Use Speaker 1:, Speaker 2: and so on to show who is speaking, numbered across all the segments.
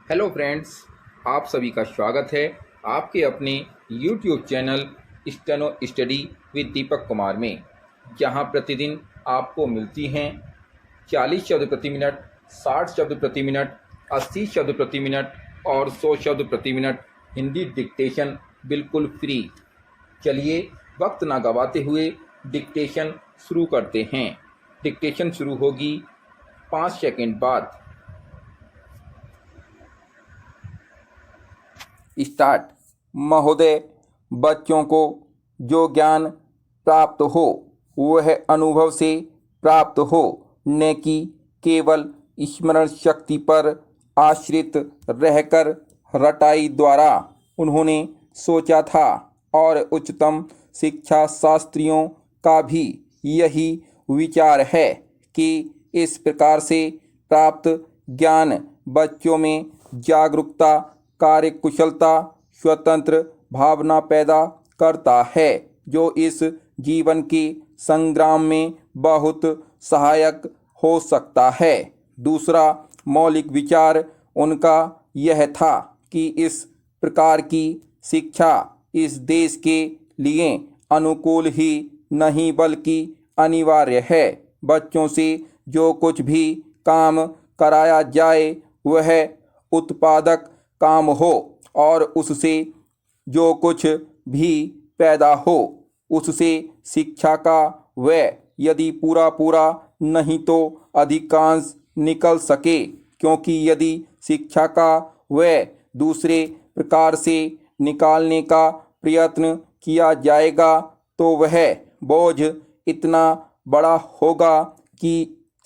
Speaker 1: Hello friends, आप सभी का स्वागत है आपके अपने YouTube channel steno study with Deepak Kumar में, जहां प्रतिदिन आपको मिलती हैं 40 शब्द प्रति मिनट, 60 शब्द प्रति मिनट, 80 शब्द प्रति मिनट और 100 शब्द प्रति मिनट हिंदी डिक्टेशन बिल्कुल फ्री। चलिए वक्त ना गवाते हुए डिक्टेशन शुरू करते हैं। डिक्टेशन शुरू होगी 5 सेकंड बाद। स्टार्ट। महोदय, बच्चों को जो ज्ञान प्राप्त हो वह अनुभव से प्राप्त हो, न कि केवल स्मरण शक्ति पर आश्रित रहकर रटाई द्वारा उन्होंने सोचा था। और उच्चतम शिक्षा शास्त्रियों का भी यही विचार है कि इस प्रकार से प्राप्त ज्ञान बच्चों में जागरूकता, कार्यकुशलता, स्वतंत्र भावना पैदा करता है, जो इस जीवन के संग्राम में बहुत सहायक हो सकता है। दूसरा मौलिक विचार उनका यह था कि इस प्रकार की शिक्षा इस देश के लिए अनुकूल ही नहीं बल्कि अनिवार्य है। बच्चों से जो कुछ भी काम कराया जाए वह उत्पादक काम हो और उससे जो कुछ भी पैदा हो उससे शिक्षा का व्यय यदि पूरा नहीं तो अधिकांश निकल सके, क्योंकि यदि शिक्षा का व्यय दूसरे प्रकार से निकालने का प्रयत्न किया जाएगा तो वह बोझ इतना बड़ा होगा कि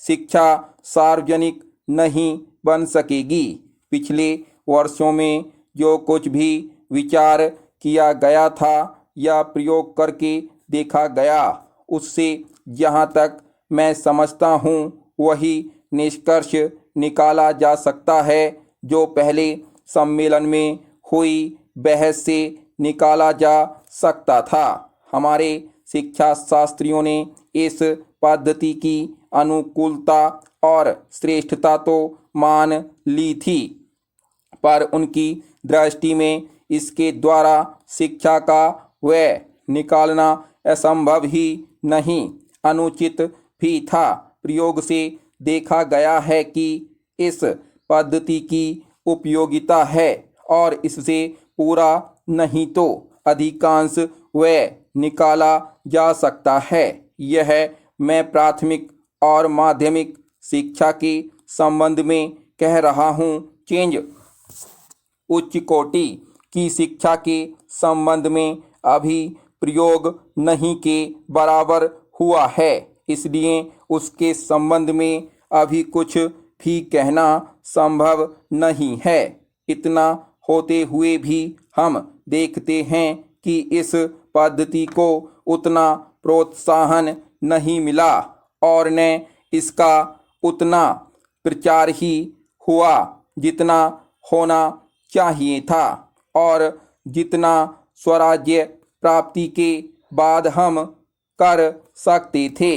Speaker 1: शिक्षा सार्वजनिक नहीं बन सकेगी। पिछले वर्षों में जो कुछ भी विचार किया गया था या प्रयोग करके देखा गया, उससे जहाँ तक मैं समझता हूँ वही निष्कर्ष निकाला जा सकता है जो पहले सम्मेलन में हुई बहस से निकाला जा सकता था। हमारे शिक्षा शास्त्रियों ने इस पद्धति की अनुकूलता और श्रेष्ठता तो मान ली थी, पर उनकी दृष्टि में इसके द्वारा शिक्षा का व्यय निकालना असंभव ही नहीं, अनुचित भी था। प्रयोग से देखा गया है कि इस पद्धति की उपयोगिता है और इससे पूरा नहीं तो अधिकांश व्यय निकाला जा सकता है। यह मैं प्राथमिक और माध्यमिक शिक्षा के संबंध में कह रहा हूँ। चेंज उच्च कोटि की शिक्षा के संबंध में अभी प्रयोग नहीं के बराबर हुआ है, इसलिए उसके संबंध में अभी कुछ भी कहना संभव नहीं है। इतना होते हुए भी हम देखते हैं कि इस पद्धति को उतना प्रोत्साहन नहीं मिला और न इसका उतना प्रचार ही हुआ जितना होना चाहिए था और जितना स्वराज्य प्राप्ति के बाद हम कर सकते थे।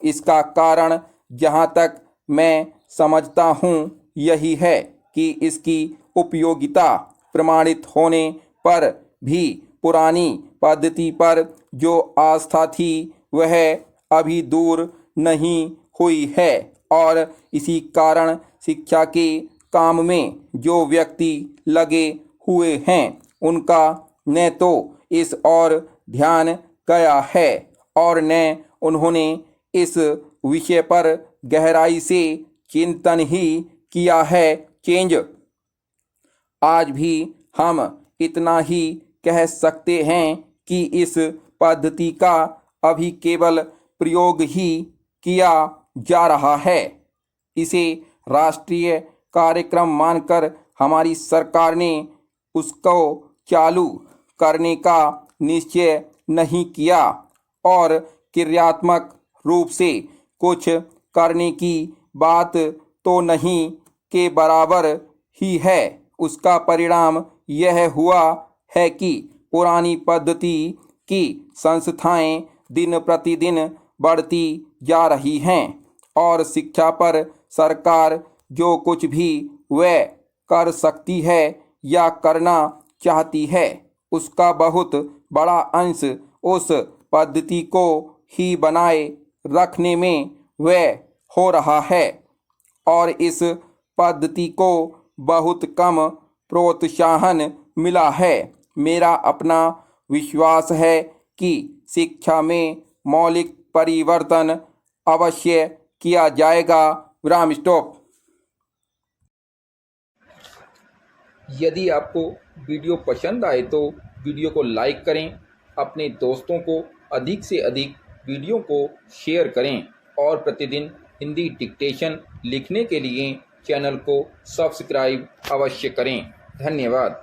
Speaker 1: इसका कारण जहाँ तक मैं समझता हूँ यही है कि इसकी उपयोगिता प्रमाणित होने पर भी पुरानी पद्धति पर जो आस्था थी वह अभी दूर नहीं हुई है और इसी कारण शिक्षा के काम में जो व्यक्ति लगे हुए हैं उनका न तो इस ओर ध्यान गया है और न उन्होंने इस विषय पर गहराई से चिंतन ही किया है। चेंज आज भी हम इतना ही कह सकते हैं कि इस पद्धति का अभी केवल प्रयोग ही किया जा रहा है। इसे राष्ट्रीय कार्यक्रम मानकर हमारी सरकार ने उसको चालू करने का निश्चय नहीं किया और क्रियात्मक रूप से कुछ करने की बात तो नहीं के बराबर ही है। उसका परिणाम यह हुआ है कि पुरानी पद्धति की संस्थाएं दिन प्रतिदिन बढ़ती जा रही हैं और शिक्षा पर सरकार जो कुछ भी व्यय कर सकती है या करना चाहती है, उसका बहुत बड़ा अंश उस पद्धति को ही बनाए रखने में व्यय हो रहा है और इस पद्धति को बहुत कम प्रोत्साहन मिला है। मेरा अपना विश्वास है कि शिक्षा में मौलिक परिवर्तन अवश्य किया जाएगा। विराम स्टॉप। यदि आपको वीडियो पसंद आए तो वीडियो को लाइक करें, अपने दोस्तों को अधिक से अधिक वीडियो को शेयर करें और प्रतिदिन हिंदी डिक्टेशन लिखने के लिए चैनल को सब्सक्राइब अवश्य करें। धन्यवाद।